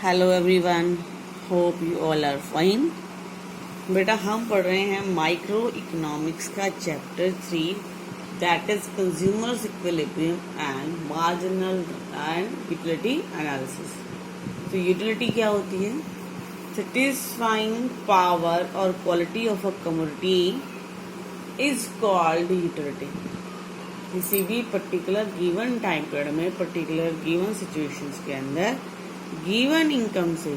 Hello everyone, hope you all are fine. बेटा हम पढ़ रहे हैं माइक्रो इकोनॉमिक्स का chapter 3, that is consumers equilibrium and marginal and utility analysis. तो यूटिलिटी क्या होती है? सेटिस्फाइंग पावर और quality of a commodity is called utility. किसी भी पर्टिकुलर गिवन टाइम पीरियड में, पर्टिकुलर गिवन सिचुएशंस के अंदर गिवन इनकम से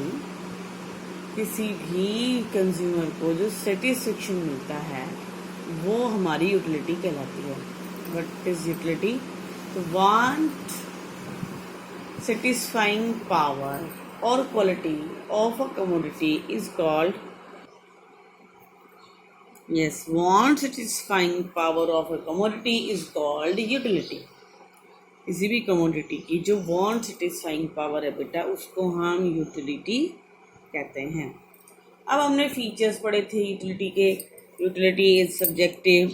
किसी भी कंज्यूमर को जो सेटिस्फेक्शन मिलता है वो हमारी यूटिलिटी कहलाती है। What is utility? तो वांट सेटिस्फाइंग पावर और quality of a commodity is called want satisfying power of a commodity is called utility। किसी भी कमोडिटी की जो वांट सेटिस्फाइंग पावर है बेटा, उसको हम यूटिलिटी कहते हैं। अब हमने फीचर्स पढ़े थे यूटिलिटी के। Utility is subjective,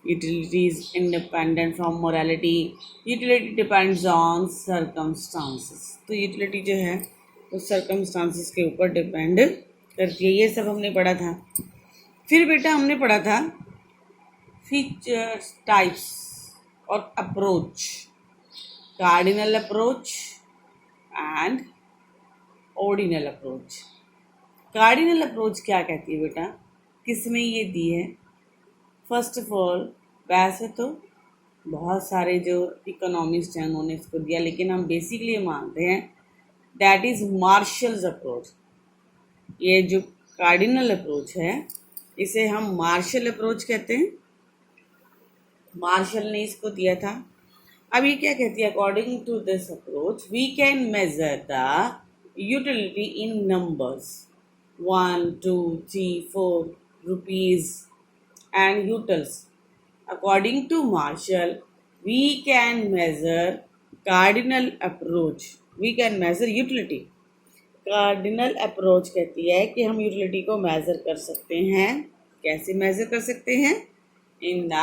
utility is independent from morality, utility depends on circumstances. तो यूटिलिटी जो है वो सर्कमस्टांसेस के ऊपर डिपेंड करती है। ये सब हमने पढ़ा था। फिर बेटा हमने पढ़ा था फीचर्स, टाइप्स और approach, cardinal approach and ordinal approach. Cardinal approach क्या कहती है बेटा? किसमें ये दी है? फर्स्ट ऑफ ऑल, वैसे तो बहुत सारे जो इकोनॉमिस्ट हैं उन्होंने इसको दिया, लेकिन हम बेसिकली मानते हैं दैट इज मार्शल्स अप्रोच। ये जो कार्डिनल अप्रोच है इसे हम मार्शल अप्रोच कहते हैं। मार्शल ने इसको दिया था। अब ये क्या कहती है? According to this approach we can measure the utility in numbers 1, 2, 3, 4 rupees and utils. According to Marshall, we can measure cardinal approach. We can measure utility. Cardinal approach कहती है कि हम यूटिलिटी को मेज़र कर सकते हैं। कैसे मेज़र कर सकते हैं? इन द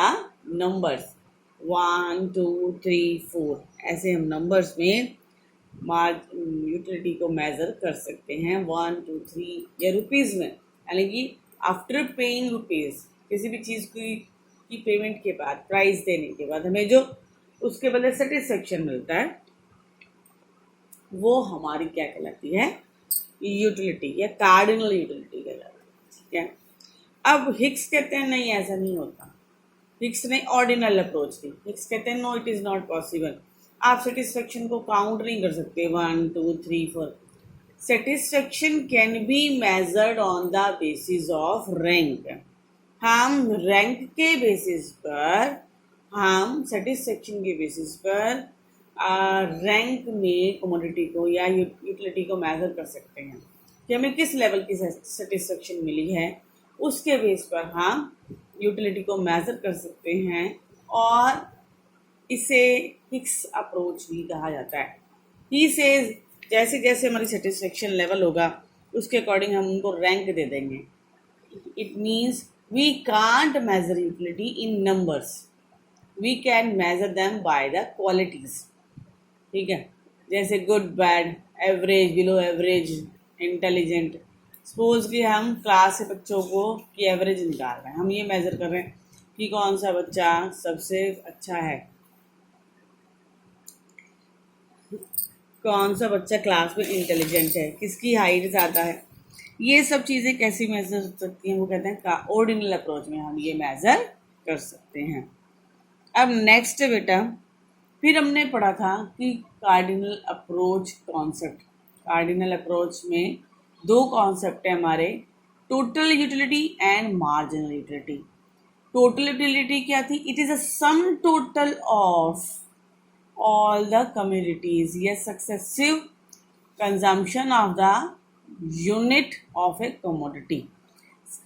नंबर्स 1, 2, 3, 4, ऐसे हम नंबर्स में यूटिलिटी को मेज़र कर सकते हैं। 1, 2, 3 या रुपीज़ में, यानी कि आफ्टर पेइंग रुपीज़, किसी भी चीज़ की पेमेंट के बाद, प्राइस देने के बाद हमें जो उसके बदले सेटिस्फेक्शन मिलता है वो हमारी क्या कहलाती है? यूटिलिटी या कार्डिनल यूटिलिटी कहलाती है। ठीक है। अब हिक्स कहते हैं नहीं, ऐसा नहीं होता। हिक्स ने ऑर्डिनल अप्रोच दी। हिक्स कहते हैं no, it is not possible. आप सेटिस्फेक्शन को काउंट नहीं कर सकते 1, 2, 3, 4। Satisfaction can be measured on the basis of rank. हम रैंक के बेसिस पर, हम सेटिस्फेक्शन के बेसिस पर रैंक में कमोडिटी को या यूटिलिटी को मेजर कर सकते हैं कि हमें किस लेवल की सेटिस्फेक्शन मिली है। उसके बेस पर हम यूटिलिटी को मेजर कर सकते हैं और इसे हिक्स अप्रोच भी कहा जाता है। ही सेज जैसे जैसे हमारी सेटिस्फेक्शन लेवल होगा उसके अकॉर्डिंग हम उनको रैंक दे देंगे। It means we can't measure utility in numbers, we can measure them by the qualities. ठीक है। जैसे good, bad, average, below average, intelligent. Suppose कि हम क्लास से बच्चों को की एवरेज निकाल रहे हैं, हम ये मेज़र कर रहे हैं कि कौन सा बच्चा सबसे अच्छा है, कौन सा बच्चा क्लास में इंटेलिजेंट है, किसकी हाइट ज़्यादा है। ये सब चीज़ें कैसी मेज़र हो सकती हैं? वो कहते हैं ऑर्डिनल अप्रोच में हम ये मेज़र कर सकते हैं। अब नेक्स्ट बेटा, फिर हमने पढ़ा था कि cardinal approach concept. Cardinal approach में दो कॉन्सेप्ट है हमारे, total utility and marginal utility. Total utility क्या थी? It is a sum total of all the communities या successive consumption of the unit of a commodity.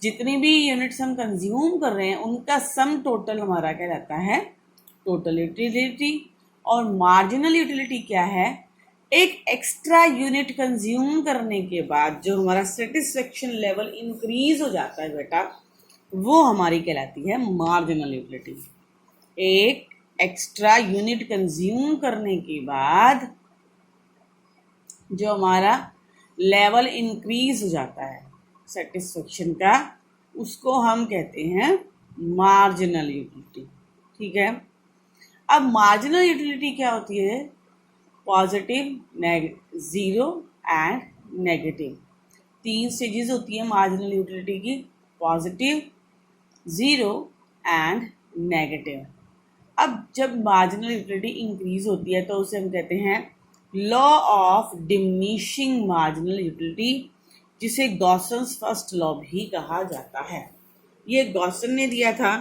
जितनी भी यूनिट्स हम कंज्यूम कर रहे हैं उनका सम टोटल हमारा क्या रहता है? Total utility. और मार्जिनल यूटिलिटी क्या है? एक एक्स्ट्रा यूनिट कंज्यूम करने के बाद जो हमारा सेटिस्फेक्शन लेवल इंक्रीज हो जाता है बेटा, वो हमारी कहलाती है मार्जिनल यूटिलिटी। एक एक्स्ट्रा यूनिट कंज्यूम करने के बाद जो हमारा लेवल इंक्रीज हो जाता है सेटिस्फेक्शन का, उसको हम कहते हैं मार्जिनल यूटिलिटी। ठीक है, अब मार्जिनल यूटिलिटी क्या होती है? Positive, zero and negative. 3 stages होती है मार्जिनल यूटिलिटी की, पॉजिटिव, ज़ीरो एंड नेगेटिव। अब जब मार्जिनल यूटिलिटी इंक्रीज होती है तो उसे हम कहते हैं law of diminishing marginal utility, जिसे गॉसन्स फर्स्ट लॉ भी कहा जाता है। ये गॉसन ने दिया था,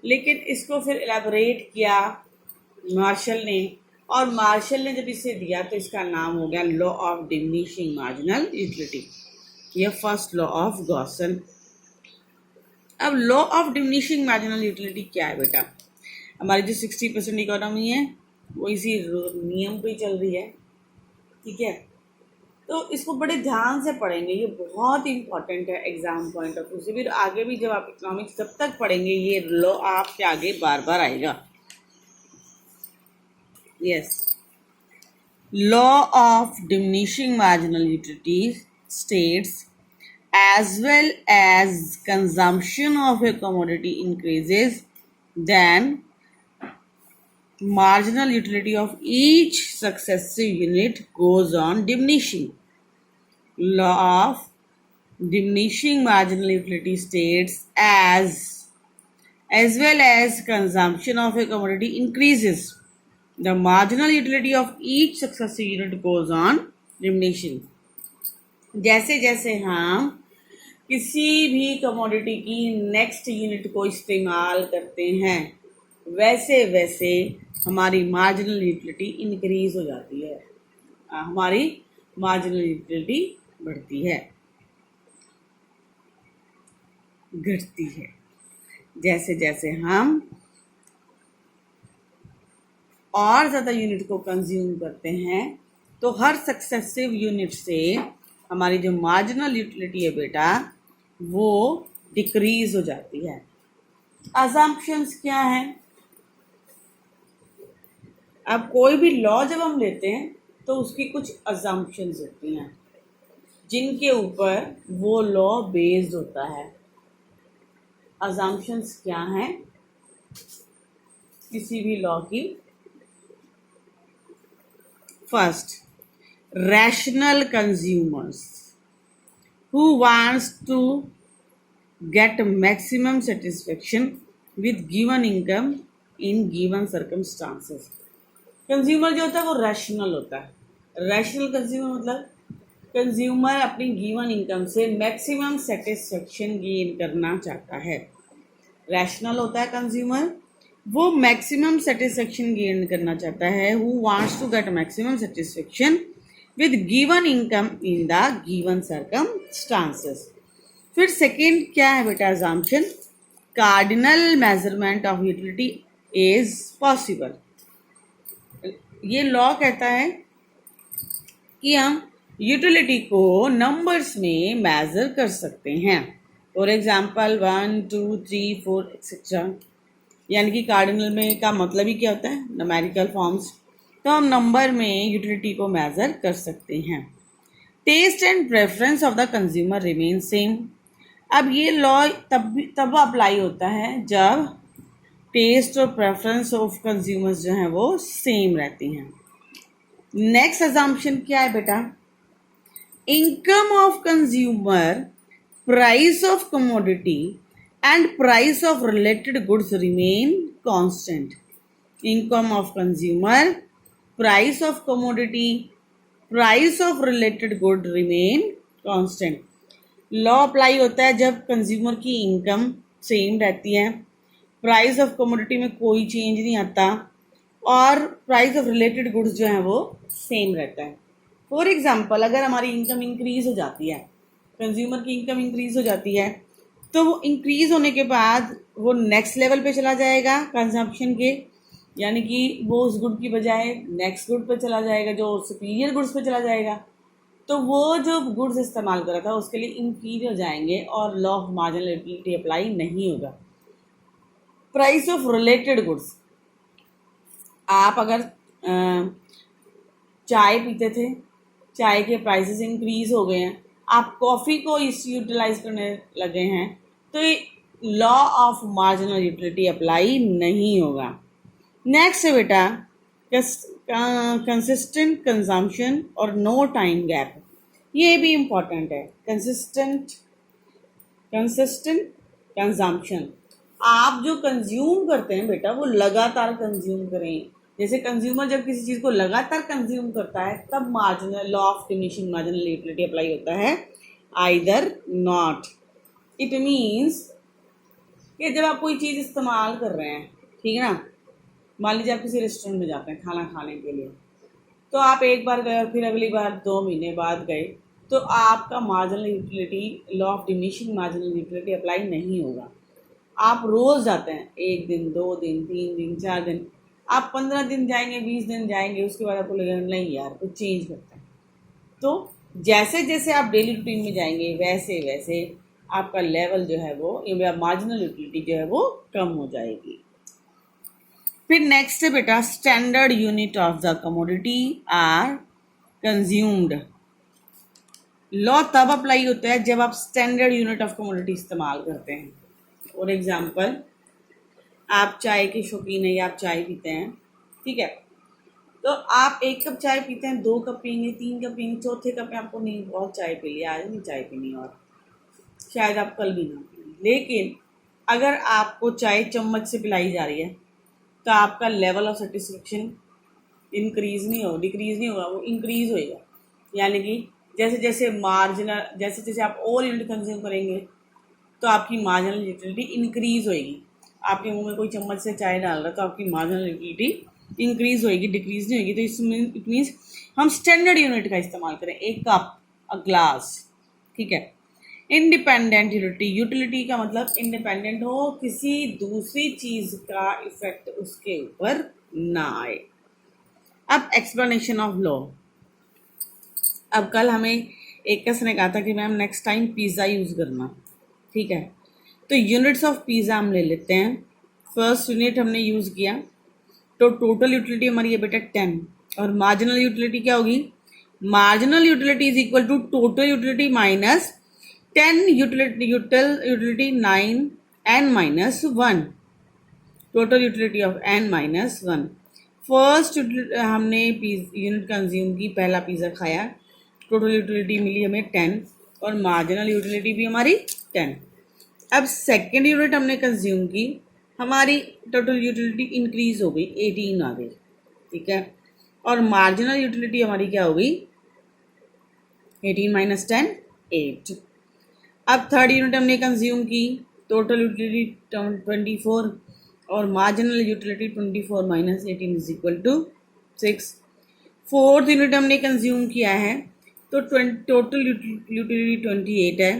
लेकिन इसको फिर एलैबोरेट किया मार्शल ने, और मार्शल ने जब इसे दिया तो इसका नाम हो गया law of diminishing marginal utility. यह फर्स्ट लॉ ऑफ गॉसन। अब law of diminishing marginal utility क्या है बेटा? हमारी जो 60% इकोनॉमी है वो इसी नियम पे चल रही है। ठीक है, तो इसको बड़े ध्यान से पढ़ेंगे, ये बहुत इंपॉर्टेंट है एग्जाम पॉइंट ऑफ व्यू से। फिर आगे भी जब आप इकोनॉमिक्स जब तक पढ़ेंगे ये लॉ आपके आगे बार बार आएगा। Yes, law of diminishing marginal utility states as well as consumption of a commodity increases, then marginal utility of each successive unit goes on diminishing. Law of diminishing marginal utility states as well as consumption of a commodity increases, the marginal utility of each successive unit goes on diminishing. जैसे जैसे हम किसी भी commodity की next unit को इस्तेमाल करते हैं वैसे वैसे हमारी मार्जिनल यूटिलिटी इंक्रीज हो जाती है, हमारी मार्जिनल यूटिलिटी बढ़ती है, घटती है। जैसे जैसे हम और ज़्यादा यूनिट को कंज्यूम करते हैं तो हर सक्सेसिव यूनिट से हमारी जो मार्जिनल यूटिलिटी है बेटा वो डिक्रीज हो जाती है। अजम्पशंस क्या हैं? अब कोई भी लॉ जब हम लेते हैं तो उसकी कुछ अजम्पशंस होती हैं जिनके ऊपर वो लॉ बेस्ड होता है। अजम्पशंस क्या हैं किसी भी लॉ की? First, rational consumers who wants to get maximum satisfaction with given income in given circumstances. Consumer जो होता है वो रैशनल होता है। रैशनल कंज्यूमर मतलब कंज्यूमर अपनी गिवन इनकम से मैक्सिमम सेटिस्फेक्शन गेन करना चाहता है। रैशनल होता है कंज्यूमर, वो मैक्सिमम सेटिस्फेक्शन गेन करना चाहता है। Who wants to get maximum satisfaction with given income in the given circumstances. फिर सेकेंड क्या है बेटा assumption? Cardinal measurement of utility is possible. ये लॉ कहता है कि हम यूटिलिटी को नंबर्स में मेजर कर सकते हैं। फॉर एग्जाम्पल 1, 2, 3, 4 एक्सेट्रा, यानी कि कार्डिनल में का मतलब ही क्या होता है? Numerical forms. तो हम नंबर में यूटिलिटी को मेजर कर सकते हैं। Taste and preference of the consumer remain same. अब ये लॉ तब अप्लाई होता है जब टेस्ट और प्रेफरेंस ऑफ कंज्यूमर्स जो हैं वो सेम रहती हैं। नेक्स्ट अजम्पशन क्या है बेटा? Income of consumer, price of commodity and price of related goods remain constant. Income of consumer, price of commodity, price of related good remain constant. Law apply होता है जब कंज्यूमर की income same रहती है, price of commodity में कोई change नहीं आता और प्राइस ऑफ रिलेटेड गुड्स जो हैं वो सेम रहता है। फॉर एग्जांपल अगर हमारी इनकम इंक्रीज हो जाती है, कंज्यूमर की इनकम इंक्रीज हो जाती है, तो वो इंक्रीज होने के बाद वो नेक्स्ट लेवल पे चला जाएगा कंजम्पशन के, यानी कि वो उस गुड की बजाय नेक्स्ट गुड पे चला जाएगा, जो सुपीरियर गुड्स पे चला जाएगा। तो वो जो गुड्स इस्तेमाल कर रहा था उसके लिए इंफीरियर हो जाएंगे और law of marginal utility apply नहीं होगा। प्राइस ऑफ रिलेटेड गुड्स, आप अगर चाय पीते थे चाय के प्राइसेस इंक्रीज हो गए हैं, आप कॉफ़ी को इस यूटिलाइज करने लगे हैं, तो law of marginal utility apply नहीं होगा। नेक्स्ट है बेटा कंसिस्टेंट कंजम्पशन और नो टाइम गैप। ये भी इम्पॉर्टेंट है। कंसिस्टेंट कंजम्पशन, आप जो कंज्यूम करते हैं बेटा वो लगातार कंज्यूम करें। जैसे कंज्यूमर जब किसी चीज़ को लगातार कंज्यूम करता है तब marginal law of diminishing marginal utility apply होता है, आइदर नॉट। इट मीन्स कि जब आप कोई चीज़ इस्तेमाल कर रहे हैं, ठीक है ना, मान लीजिए आप किसी रेस्टोरेंट में जाते हैं खाना खाने के लिए, तो आप एक बार गए और फिर अगली बार 2 महीने बाद गए, तो आपका marginal utility law of diminishing marginal utility apply नहीं होगा। आप रोज़ जाते हैं, 1 दिन 2 दिन 3 दिन 4 दिन, आप 15 दिन जाएंगे 20 दिन जाएंगे, उसके बाद आपको लगेगा नहीं यार कुछ चेंज करता है। तो जैसे जैसे आप डेली रूटीन में जाएंगे वैसे वैसे आपका लेवल जो है वो मार्जिनल यूटिलिटी जो है वो कम हो जाएगी। फिर नेक्स्ट है बेटा standard unit of the commodity are consumed. Law तब अप्लाई होता है जब आप स्टैंडर्ड यूनिट ऑफ कमोडिटी इस्तेमाल करते हैं। फॉर एग्जांपल, आप चाय के शौकीन हैं या आप चाय पीते हैं, ठीक है, तो आप 1 कप चाय पीते हैं, 2 कप पियेंगे, 3 कप पियेंगे, चौथे कप में आपको नहीं बहुत चाय पी लिया, आज नहीं चाय पीनी और शायद आप कल भी ना पिए। लेकिन अगर आपको चाय चम्मच से पिलाई जा रही है तो आपका लेवल ऑफ सेटिस्फेक्शन इंक्रीज नहीं हो डिक्रीज नहीं होगा, वो इंक्रीज होएगा। यानी कि जैसे जैसे आप और यूनिट कंज्यूम करेंगे तो आपकी मार्जिनल यूटिलिटी इंक्रीज होएगी। आपके मुंह में कोई चम्मच से चाय डाल रहा है तो आपकी मार्जिनल यूटिलिटी इंक्रीज होएगी, डिक्रीज नहीं होगी। तो इसमें इट मीन्स हम स्टैंडर्ड यूनिट का इस्तेमाल करें, 1 कप, अ ग्लास, ठीक है। इंडिपेंडेंट यूटिलिटी का मतलब इंडिपेंडेंट हो, किसी दूसरी चीज़ का इफेक्ट उसके ऊपर ना आए। अब एक्सप्लेनेशन ऑफ लॉ। अब कल हमें एक कस ने कहा था कि ma'am next time pizza use करना, ठीक है, तो यूनिट्स ऑफ पिज़्ज़ा हम ले लेते हैं। फर्स्ट यूनिट हमने यूज़ किया तो टोटल यूटिलिटी हमारी है बेटा 10, और मार्जिनल यूटिलिटी क्या होगी? Marginal utility is equal to total utility minus 10 utility 9 n minus 1, total utility of n minus 1। First हमने यूनिट कंज्यूम की, पहला पिज़्ज़ा खाया, टोटल यूटिलिटी मिली हमें 10 और मार्जिनल यूटिलिटी भी हमारी 10। अब सेकेंड यूनिट हमने कंज्यूम की, हमारी टोटल यूटिलिटी इंक्रीज हो गई, 18 आ गई, ठीक है, और मार्जिनल यूटिलिटी हमारी क्या हो गई? 18 माइनस 10 8। अब थर्ड यूनिट हमने कंज्यूम की, टोटल यूटिलिटी 24 और marginal utility 24 minus 18 is equal to 6। Fourth unit हमने कंज्यूम किया है तो टोटल यूटिलिटी 28 है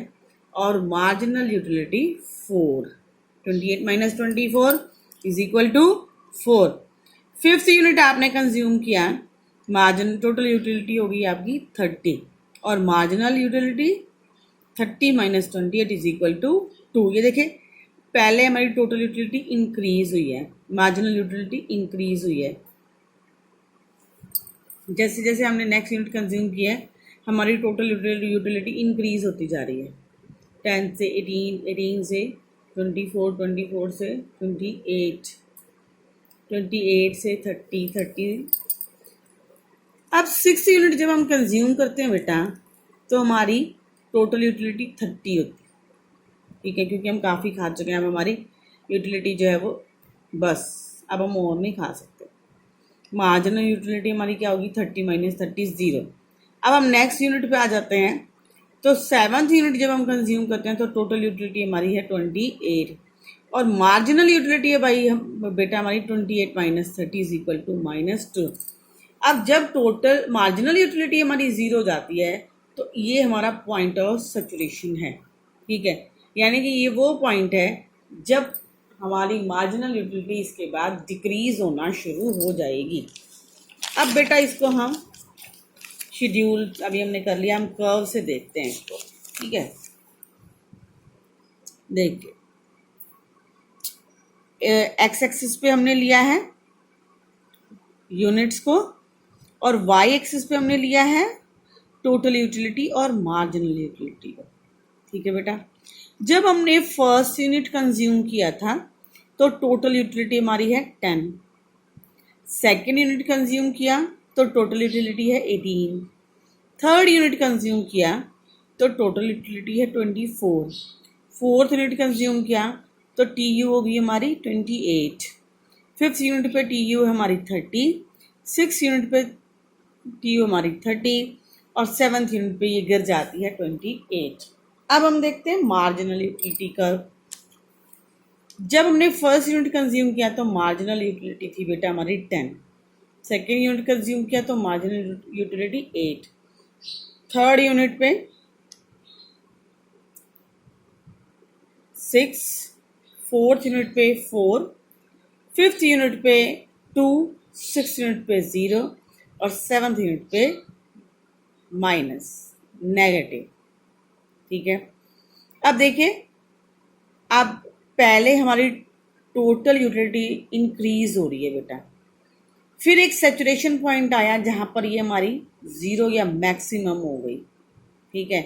और marginal utility 4। 28 minus 24 is equal to 4। Fifth unit आपने कंज्यूम किया, टोटल यूटिलिटी होगी आपकी 30 और marginal utility 30 minus 28 is equal to 2। ये देखिए, पहले हमारी टोटल यूटिलिटी इंक्रीज हुई है, मार्जिनल यूटिलिटी इंक्रीज हुई है। जैसे जैसे हमने नेक्स्ट यूनिट कंज्यूम किया है हमारी टोटल यूटिलिटी इंक्रीज होती जा रही है, 10 से 18, 18 से 24, 24 से 28, 28 से 30, 30। अब 6 यूनिट जब हम कंज्यूम करते हैं बेटा तो हमारी टोटल यूटिलिटी 30 होती है, ठीक है, क्योंकि हम काफ़ी खा चुके हैं। अब हमारी यूटिलिटी जो है वो बस, अब हम और नहीं खा सकते। मार्जिनल यूटिलिटी हमारी क्या होगी? 30 माइनस 30 0। अब हम नेक्स्ट यूनिट पे आ जाते हैं, तो 7th यूनिट जब हम कंज्यूम करते हैं तो टोटल यूटिलिटी हमारी है 28 और मार्जिनल यूटिलिटी है भाई बेटा हमारी 28 माइनस 30 इज इक्वल टू -2। अब जब टोटल मार्जिनल यूटिलिटी हमारी 0 हो जाती है तो ये हमारा पॉइंट ऑफ सैचुरेशन है, ठीक है, यानी कि ये वो पॉइंट है जब हमारी मार्जिनल यूटिलिटी इसके बाद डिक्रीज होना शुरू हो जाएगी। अब बेटा इसको हम शेड्यूल अभी हमने कर लिया, हम कर्व से देखते हैं इसको, ठीक है। देखिए, एक्स एक्सिस पे हमने लिया है यूनिट्स को और वाई एक्सिस पे हमने लिया है टोटल यूटिलिटी और मार्जिनल यूटिलिटी को। ठीक है बेटा, जब हमने फर्स्ट यूनिट कंज्यूम किया था तो टोटल यूटिलिटी हमारी है 10, सेकेंड यूनिट कंज्यूम किया तो टोटल यूटिलिटी है 18, थर्ड यूनिट कंज्यूम किया तो टोटल यूटिलिटी है 24, फोर्थ यूनिट कंज्यूम किया तो टी यू होगी हमारी 28, फिफ्थ यूनिट पे टी यू है हमारी 30, सिक्स यूनिट पे टी यू हमारी 30 और सेवन्थ यूनिट पे ये गिर जाती है 28। अब हम देखते हैं मार्जिनल यूटिलिटी कर्व। जब हमने फर्स्ट यूनिट कंज्यूम किया तो मार्जिनल यूटिलिटी थी बेटा हमारी 10, सेकेंड यूनिट कंज्यूम किया तो मार्जिनल यूटिलिटी 8, थर्ड यूनिट पे 6, फोर्थ यूनिट पे 4, फिफ्थ यूनिट पे 2, सिक्स यूनिट पे 0 और सेवन्थ यूनिट पे माइनस नेगेटिव। ठीक है, अब देखिए, अब पहले हमारी टोटल यूटिलिटी इंक्रीज हो रही है बेटा, फिर एक सैचुरेशन पॉइंट आया जहां पर ये हमारी 0 या मैक्सिमम हो गई। ठीक है,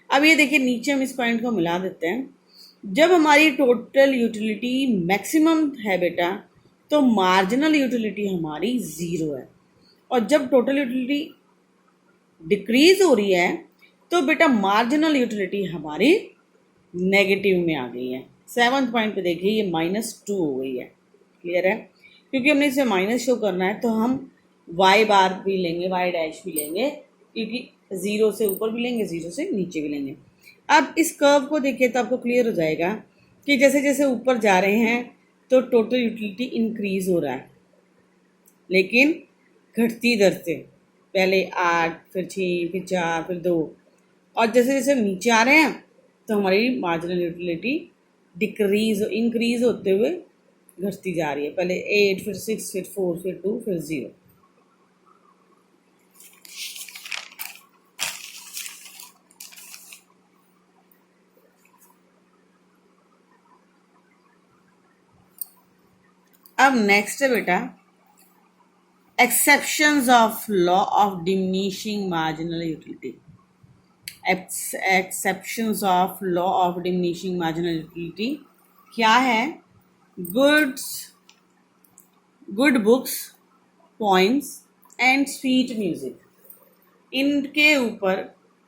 अब ये देखिए नीचे हम इस पॉइंट को मिला देते हैं। जब हमारी टोटल यूटिलिटी मैक्सिमम है बेटा तो मार्जिनल यूटिलिटी हमारी 0 है, और जब टोटल यूटिलिटी डिक्रीज हो रही है तो बेटा मार्जिनल यूटिलिटी हमारी नेगेटिव में आ गई है। सेवन्थ पॉइंट पे देखिए ये -2 हो गई है। क्लियर है, क्योंकि हमने इसे माइनस शो करना है तो हम y बार भी लेंगे, y डैश भी लेंगे, क्योंकि 0 से ऊपर भी लेंगे, 0 से नीचे भी लेंगे। अब इस कर्व को देखिए तो आपको क्लियर हो जाएगा कि जैसे जैसे ऊपर जा रहे हैं तो टोटल यूटिलिटी इंक्रीज हो रहा है, लेकिन घटती दर से, पहले 8, फिर 6, फिर 4, फिर 2, और जैसे जैसे नीचे आ रहे हैं तो हमारी मार्जिनल यूटिलिटी इंक्रीज होते हुए घटती जा रही है। पहले 8, फिर 6, फिर 4, फिर 2, फिर 0। अब नेक्स्ट है बेटा exceptions of law of diminishing marginal utility. Exceptions of law of diminishing marginal utility क्या है? Good books, poems and sweet music, इनके ऊपर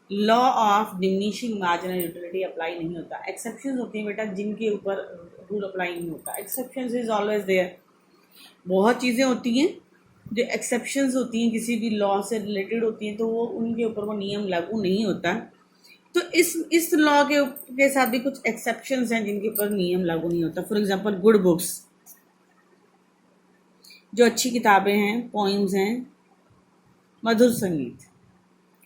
law of diminishing marginal utility apply नहीं होता। एक्सेप्शंस होती हैं बेटा जिनके ऊपर रूल अप्लाई नहीं होता। Exceptions is always there. बहुत चीज़ें होती हैं जो एक्सेप्शंस होती हैं, किसी भी लॉ से रिलेटेड होती हैं, तो वो उनके ऊपर वो नियम लागू नहीं होता। तो इस लॉ के साथ भी कुछ एक्सेप्शंस हैं जिनके ऊपर नियम लागू नहीं होता। फॉर एग्जांपल गुड बुक्स, जो अच्छी किताबें हैं, पोइम्स हैं, मधुर संगीत,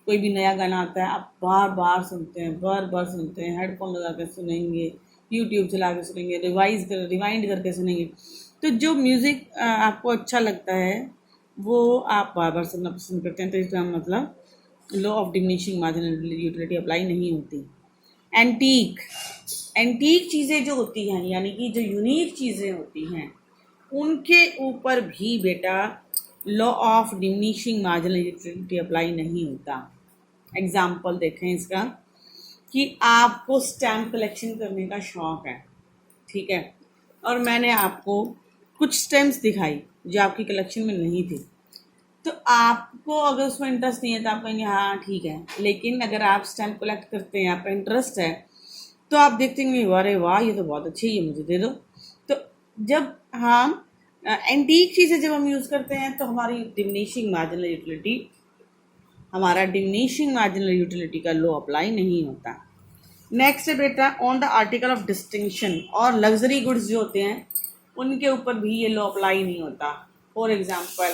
कोई भी नया गाना आता है आप बार बार सुनते हैं, हेडफोन लगा कर सुनेंगे, यूट्यूब चला के सुनेंगे, रिवाइंड करके सुनेंगे। तो जो म्यूज़िक आपको अच्छा लगता है वो आप बार बार सुनना पसंद करते हैं, तो इसका मतलब law of diminishing marginal utility apply नहीं होती। एंटीक चीज़ें जो होती हैं, यानी कि जो यूनिक चीज़ें होती हैं, उनके ऊपर भी बेटा law of diminishing marginal utility apply नहीं होता। एग्जाम्पल देखें इसका, कि आपको स्टैम्प कलेक्शन करने का शौक़ है, ठीक है, और मैंने आपको कुछ स्टैम्प्स दिखाई जो आपकी कलेक्शन में नहीं थी, तो आपको अगर उसमें इंटरेस्ट नहीं है तो आप कहेंगे हाँ ठीक है। लेकिन अगर आप स्टैम्प कलेक्ट करते हैं, आपका इंटरेस्ट है, तो आप देखते हैं अरे वाह ये तो बहुत अच्छी है, मुझे दे दो। तो जब हम एंटीक चीज़ें जब हम यूज़ करते हैं तो हमारा डिमिनिशिंग मार्जिनल यूटिलिटी का लॉ अप्लाई नहीं होता। नेक्स्ट है बेटा on the article of distinction, और लग्जरी गुड्स जो होते हैं उनके ऊपर भी ये लॉ अप्लाई नहीं होता। फॉर एग्जांपल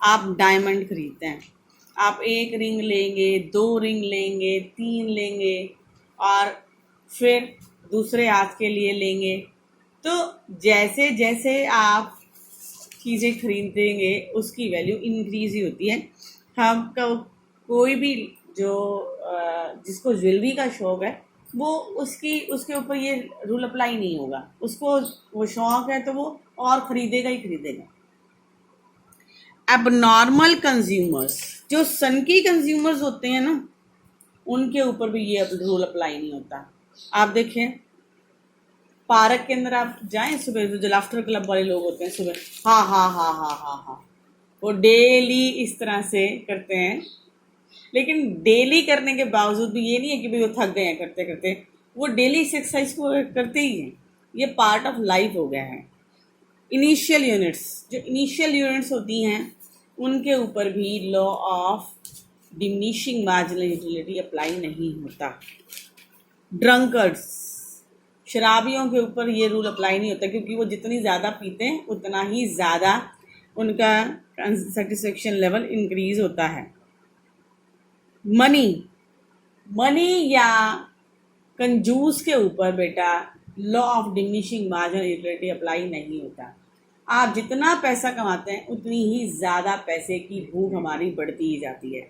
आप डायमंड खरीदते हैं, आप 1 रिंग लेंगे, 2 रिंग लेंगे, 3 लेंगे और फिर दूसरे हाथ के लिए लेंगे। तो जैसे जैसे आप चीज़ें खरीदेंगे उसकी वैल्यू इंक्रीज ही होती है। हम कोई भी जो जिसको ज्वेलरी का शौक़ है वो उसके ऊपर ये रूल अप्लाई नहीं होगा। उसको वो शौक़ है तो वो और ख़रीदेगा ही ख़रीदेगा। अब नॉर्मल कंज्यूमर्स, जो सन की कंज्यूमर्स होते हैं ना, उनके ऊपर भी ये रूल अप्लाई नहीं होता। आप देखें पार्क के अंदर आप जाएं सुबह, जो लाफ्टर क्लब वाले लोग होते हैं सुबह हाँ हाँ हाँ हाँ हाँ हाँ, वो डेली इस तरह से करते हैं। लेकिन डेली करने के बावजूद भी ये नहीं है कि भाई वो थक गए हैं करते करते, वो डेली इस एक्सरसाइज को करते ही हैं। ये पार्ट ऑफ लाइफ हो गया है। इनिशियल यूनिट्स, जो इनिशियल यूनिट्स होती हैं उनके ऊपर भी law of diminishing marginal utility apply नहीं होता। ड्रंकर्ड्स, शराबियों के ऊपर ये रूल अप्लाई नहीं होता, क्योंकि वो जितनी ज़्यादा पीते हैं उतना ही ज़्यादा उनका सेटिस्फेक्शन लेवल इंक्रीज होता है। मनी या कंजूस के ऊपर बेटा law of diminishing marginal utility apply नहीं होता। आप जितना पैसा कमाते हैं उतनी ही ज़्यादा पैसे की भूख हमारी बढ़ती ही जाती है,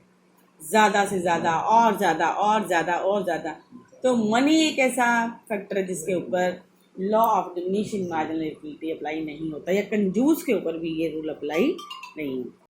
ज़्यादा से ज़्यादा और ज़्यादा और ज़्यादा और ज़्यादा। तो मनी एक ऐसा फैक्टर है जिसके ऊपर law of diminishing marginal utility apply नहीं होता, या कंजूस के ऊपर भी ये रूल अप्लाई नहीं होता।